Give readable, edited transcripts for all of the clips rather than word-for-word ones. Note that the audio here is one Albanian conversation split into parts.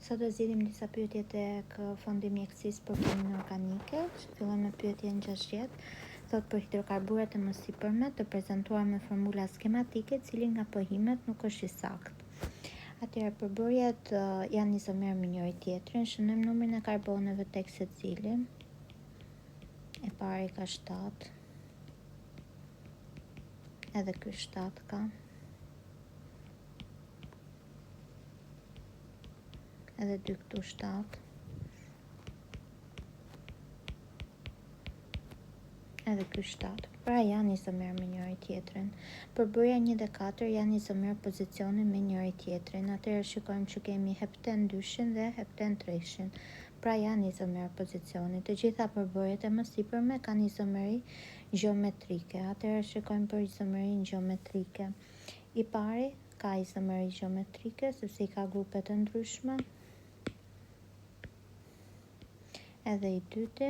Sot do zgjidhim disa pyetje tek fondi mjekësisë për kimin organike. Fillojmë me pyetjen 60. Thot për hidrokarburat e mësipërme të prezantuar me formula skematike, cili nga pohimet nuk është i saktë. Atëherë përbërjet janë izomer me njëri tjetrin. Shënojmë numrin e karboneve tek secili. E pari ka 7. Edhe ky 7 ka. Edhe dy këtu 7. Edhe ky 7. Pra janë izomer me njëri tjetrin. Përbërja 1 dhe 4 janë izomer pozicioni me njëri tjetrin. Atëherë shikojmë që kemi hepten 2-shin dhe hepten 3-shin. Pra janë izomer pozicioni. Të gjitha përbërjet e mësipërme kanë izomeri gjeometrike. Atëherë shikojmë për izomerin gjeometrike. I pari ka izomeri gjeometrike sepse i ka grupe të ndryshme. Edhe i dyti.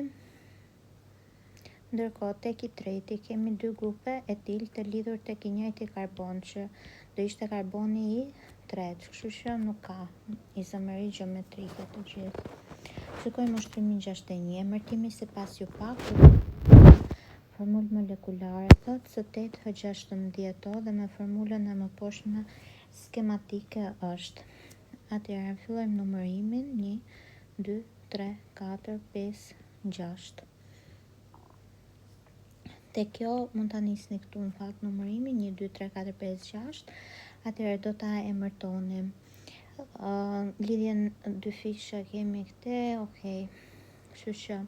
Ndërkohë tek i treti kemi dy grupe etil të lidhur tek i njëjti karbon, që do ishte karboni i tretë, kështu që nuk ka izomeri gjeometrike të gjithë. Shikojmë ushtrimin 61. Emërtimi sipas Jupak, formulë molekulare thot C8H16O dhe me formulën e mëposhtme skematike është. Atëherë fillojmë numërimin 1, 2, 3, 4, 5, 6. Te kjo mund ta nisni këtu në fakt numërimin 1, 2, 3, 4, 5, 6. Atëherë do ta emërtonim. Lidhjen dy fisha kemi këte, okay. Kështu që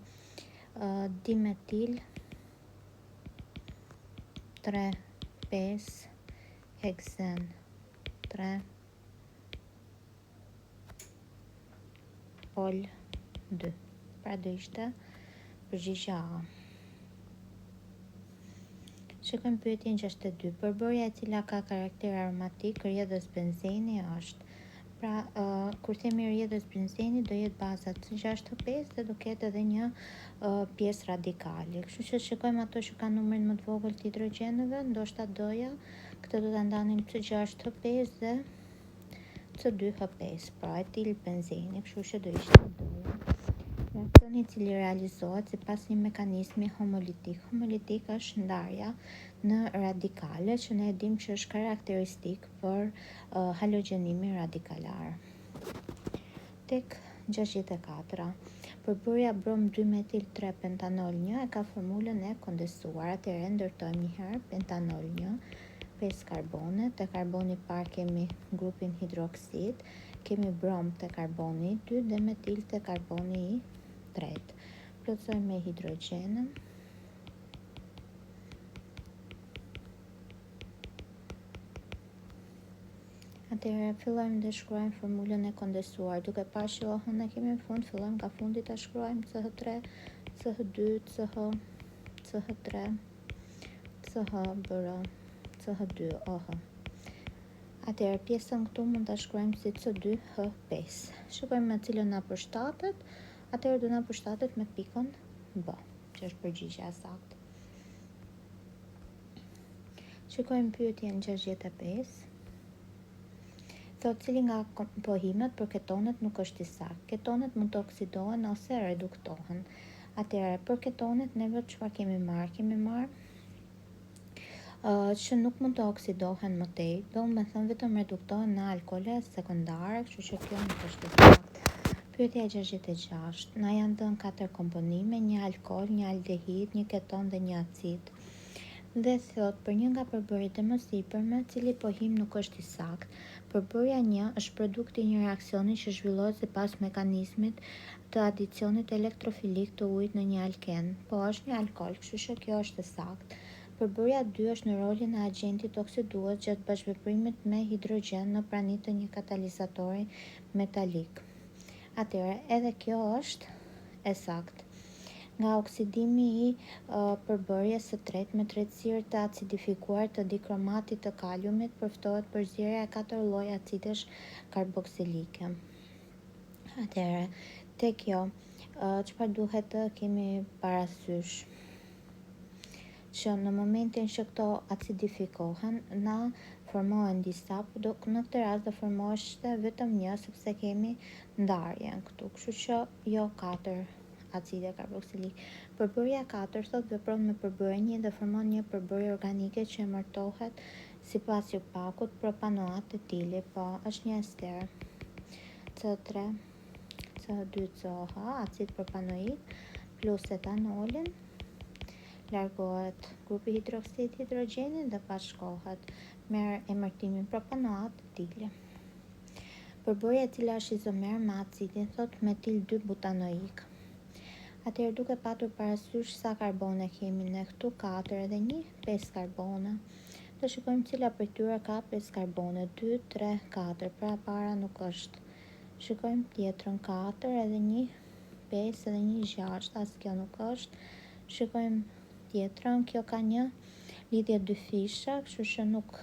dimetil 3, 5, heksen 3, ol 2. Pra do ishte përgjigjja A. Shikojmë pyetjen 62. Përbërja e cila ka karakter aromatik rrjedhës benzeni është. Pra, kur themi rrjedhës benzeni do jetë baza C6H5 dhe do ketë edhe një pjesë radikali. Kështu që shikojmë ato që kanë numrin më të vogël të hidrogjeneve, ndoshta doja këtë do ta ndanim C6H5 dhe C2H5, pra etil benzeni, kështu që do ishte doja. Reakcioni i cili realizohet sipas një mekanizmi homolitik. Homolitik është ndarja në radikale, që ne e dim që është karakteristik për halogjenimin radikalar. Tek 64. Përbërja brom 2 metil 3 pentanol 1 e ka formulën e kondensuar. Atëherë ndërtojmë një herë pentanol 1, 5 karbone. Te karboni par kemi grupin hidroksid, kemi brom te karboni 2 dhe metil te karboni i tretë. Plotësojmë me hidrogjenën. Atëherë fillojmë të shkruajmë formulën e kondensuar. Duke parë që OH-n e kemi në fund, fillojmë nga fundi ta shkruajmë CH3, CH2, CH, CH3, CH, BR, CH2, OH. Atëherë pjesën këtu mund ta shkruajmë si C2H5. Shikojmë me cilën na përshtatet. Atëherë do na përshtatet me pikën B, që është përgjigjja e saktë. Shikojmë pyetjen 65. Thot cili nga pohimet për ketonet nuk është i saktë. Ketonet mund të oksidohen ose reduktohen. Atëherë për ketonet neve çfarë kemi marrë? Kemi marrë që nuk mund të oksidohen më tej, do me thënë vetëm reduktohen në alkoole sekondare, kështu që kjo nuk është e saktë. Pyetja 66. Na janë dhënë 4 komponime, një alkool, një aldehid, një keton dhe një acid. Dhe thot për një nga përbërjet e mësipërme, cili pohim nuk është i saktë. Përbërja 1 është produkti i një reaksioni që zhvillohet sipas mekanizmit të adicionit elektrofilik të ujit në një alken, po është një alkool, kështu që kjo është e saktë. Përbërja 2 është në rolin e agjentit oksidues gjatë bashkëveprimit me hidrogjen në prani të një katalizatori metalik. Atëherë edhe kjo është e saktë. Nga oksidimi i përbërjes së tretë me tretësirë të acidifikuar të dikromatit të kaliumit përftohet përzierja e 4 lloj acidesh karboksilike. Atëherë te kjo çfarë duhet të kemi parasysh? Që në momentin që këto acidifikohen, na formohen disa, por në këtë rast do formoheshte vetëm një sepse kemi ndarjen këtu. Kështu që jo 4 acide karboksilik. Përbërja 4 thot vepron me përbërjen 1 dhe formon një përbërje organike që emërtohet sipas Jupakut propanoat etili, po është një ester. C3 C2COH, acid propanoik plus etanolin, largohet grupi hidroksid hidrogjenit dhe bashkohet me emërtimin propanoat etili. Përbërja e cila është izomer me acidin thot metil 2 butanoik. Atëherë duke patur parasysh sa karbone kemi ne këtu, 4 edhe 1, 5 karbone. Do shikojmë cila prej tyre ka 5 karbone, 2, 3, 4, pra para nuk është. Shikojmë tjetrën, 4 edhe 1, 5 edhe 1, 6, as kjo nuk është. Shikojmë tjetrën, kjo ka një lidhje dy fisha, kështu që nuk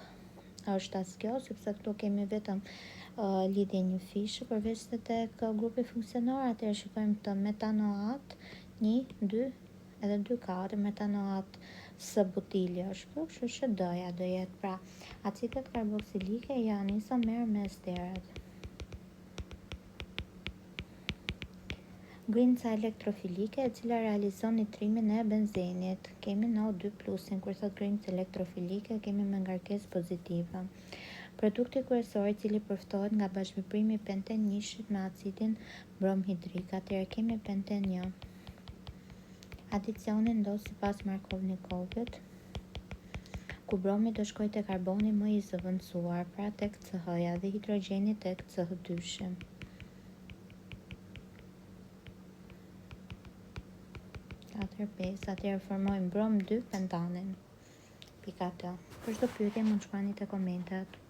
është as kjo, sepse këtu kemi vetëm lidhje një fishë, përveç se tek grupi funksionor. Atëherë shikojmë të metanoat 1, 2 edhe 2, 4, metanoat së butili është këtu, kështu që D-ja do jetë. Pra, acidet karboksilike janë izomer me esteret. Grinca elektrofilike e cila realizon nitrimin e benzenit. Kemi NO2+, kur thot grinca elektrofilike kemi me ngarkesë pozitive. Produkti kryesor i cili përftohet nga bashkëveprimi penten 1 me acidin bromhidrik. Atëherë kemi penten 1. Adicioni ndodh sipas Markovnikovit, ku bromi do shkojë te karboni më i zëvendësuar, pra tek CH-ja dhe hidrogjeni tek CH2-shi. 4, 5, atëherë formojmë brom 2 pentanin. Pika T. Për çdo pyetje mund shkruani te komentet.